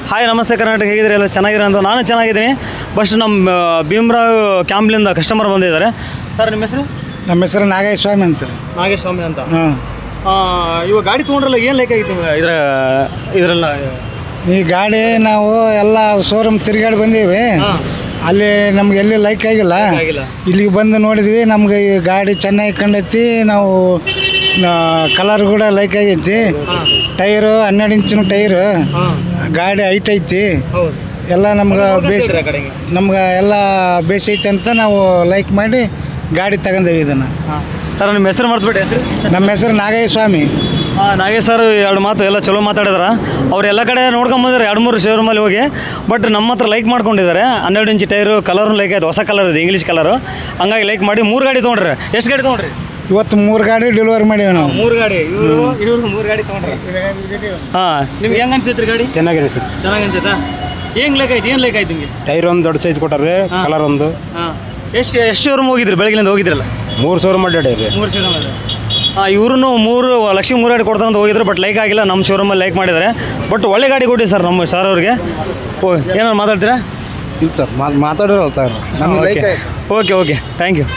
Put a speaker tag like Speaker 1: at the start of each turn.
Speaker 1: Hi ನಮಸ್ತೆ ಕರ್ನಾಟಕ, ಹೇಗಿದ್ರೆ ಎಲ್ಲ ಚೆನ್ನಾಗಿರೋ ಅಂತ ನಾನು ಚೆನ್ನಾಗಿದ್ದೀನಿ. ಬಸ್ ನಮ್ಮ ಭೀಮರಾವ್ ಕ್ಯಾಂಪ್ಲಿಂದ ಕಸ್ಟಮರ್ ಬಂದಿದ್ದಾರೆ. ಸರ್ ನಿಮ್ಮ ಹೆಸರು?
Speaker 2: ನಮ್ಮ ಹೆಸರು ನಾಗೇಶ್ ಸ್ವಾಮಿ ಅಂತ.
Speaker 1: ನಾಗೇಶ್ ಸ್ವಾಮಿ ಅಂತ.
Speaker 2: ಹಾಂ,
Speaker 1: ಇವಾಗ ಗಾಡಿ ತೊಗೊಂಡ್ರಲ್ಲ, ಏನು ಲೇಕ್ ಆಗಿತ್ತು ಇದರೆಲ್ಲ?
Speaker 2: ಈ ಗಾಡಿ ನಾವು ಎಲ್ಲ ಶೋರೂಮ್ ತಿರುಗಾಡಿ ಬಂದೀವಿ. ಅಲ್ಲಿ ನಮ್ಗೆ ಎಲ್ಲಿ ಲೈಕ್ ಆಗಿಲ್ಲ. ಇಲ್ಲಿಗೆ ಬಂದು ನೋಡಿದ್ವಿ, ನಮ್ಗೆ ಈ ಗಾಡಿ ಚೆನ್ನಾಗಿ ಕಂಡೈತಿ. ನಾವು ಕಲರ್ ಕೂಡ ಲೈಕ್ ಆಗೈತಿ. ಟೈರು 12 ಇಂಚಿನ ಟೈರು, ಗಾಡಿ ಹೈಟ್ ಐತಿ, ಎಲ್ಲ ನಮ್ಗೆ ಎಲ್ಲ ಬೇಸೈತಿ ಅಂತ ನಾವು ಲೈಕ್ ಮಾಡಿ ಗಾಡಿ ತಗೊಂಡೇವಿ ಇದನ್ನು.
Speaker 1: ಸರ್ ನಿಮ್ಮ ಹೆಸರು ಮರ್ತುಬಿಟ್ಟು ಹೆಸರು?
Speaker 2: ನಮ್ಮ ಹೆಸರು ನಾಗೇಶ್ ಸ್ವಾಮಿ.
Speaker 1: ನಾಗೇಶ್ ಸರ್ ಎರಡು ಮಾತು ಎಲ್ಲ ಚಲೋ ಮಾತಾಡಿದಾರೆ. ಅವ್ರು ಎಲ್ಲ ಕಡೆ ನೋಡ್ಕೊಂಬಂದಿದ್ದಾರೆ 2-3 ಶೋರೂಮಲ್ಲಿ ಹೋಗಿ. ಬಟ್ ನಮ್ಮ ಹತ್ರ ಲೈಕ್ ಮಾಡ್ಕೊಂಡಿದ್ದಾರೆ. 12 ಇಂಚ್ ಟೈರು, ಕಲರ್ನು ಲೈಕ್ ಆಯ್ತು, ಹೊಸ ಕಲರ್ ಇದೆ, ಇಂಗ್ಲೀಷ್ ಕಲರು. ಹಂಗಾಗಿ ಲೈಕ್ ಮಾಡಿ 3 ಗಾಡಿ ತೊಗೊಂಡ್ರಿ. ಎಷ್ಟು ಗಾಡಿ ತೊಗೊಂಡ್ರಿ
Speaker 2: ಇವತ್ತು? 3 ಗಾಡಿ ಡೆಲಿವರಿ ಮಾಡೀವಿ ನಾವು.
Speaker 1: 3 ಗಾಡಿ, ಇವ್ರು 3 ಗಾಡಿ ತೊಗೊಂಡ್ರಿ. ಹಾಂ, ನಿಮ್ಗೆ ಹೆಂಗೆ ಅನ್ಸೈತ್ರಿ ಗಾಡಿ?
Speaker 2: ಚೆನ್ನಾಗಿ ಅನಿಸುತ್ತೆ.
Speaker 1: ಚೆನ್ನಾಗಿ ಅನ್ಸೈತಾ? ಏನು ಲೇಕ್ ಆಯ್ತು? ಏನು ಲೇಕ್ ಆಯ್ತು ನಿಮಗೆ?
Speaker 2: ಟೈರ್ ಒಂದು ದೊಡ್ಡ ಸೈಜ್ ಕೊಟ್ಟಾರೆ, ಕಲರ್ ಒಂದು.
Speaker 1: ಹಾಂ, ಎಷ್ಟು ಶೋರೂಮ್ ಹೋಗಿದ್ರಿ? ಬೆಳಗ್ಗೆಯಿಂದ ಹೋಗಿದ್ರಲ್ಲ?
Speaker 2: 3 ಶೋರೂಮ್ ಅಡ್ಡಾಡಿ.
Speaker 1: 3 ಶೋರೂಮ್ ಅಲ್ಲ? ಹಾಂ, ಇವ್ರೂ 3 ಲಕ್ಷ 3 ಗಾಡಿ ಕೊಡ್ತಾರಂತ ಹೋಗಿದ್ರು. ಬಟ್ ಲೈಕ್ ಆಗಿಲ್ಲ, ನಮ್ಮ ಶೋರೂಮಲ್ಲಿ ಲೈಕ್ ಮಾಡಿದ್ದಾರೆ. ಬಟ್ ಒಳ್ಳೆ ಗಾಡಿ ಕೊಡಿ ಸರ್ ನಮ್ಮ ಸರ್ ಅವ್ರಿಗೆ. ಏನಾದ್ರು ಮಾತಾಡ್ತೀರಾ?
Speaker 2: ಇಲ್ಲ ಸರ್, ಮಾತಾಡೋರು ಹೇಳ್ತಾರೆ ನಮಗೆ.
Speaker 1: Okay thank you.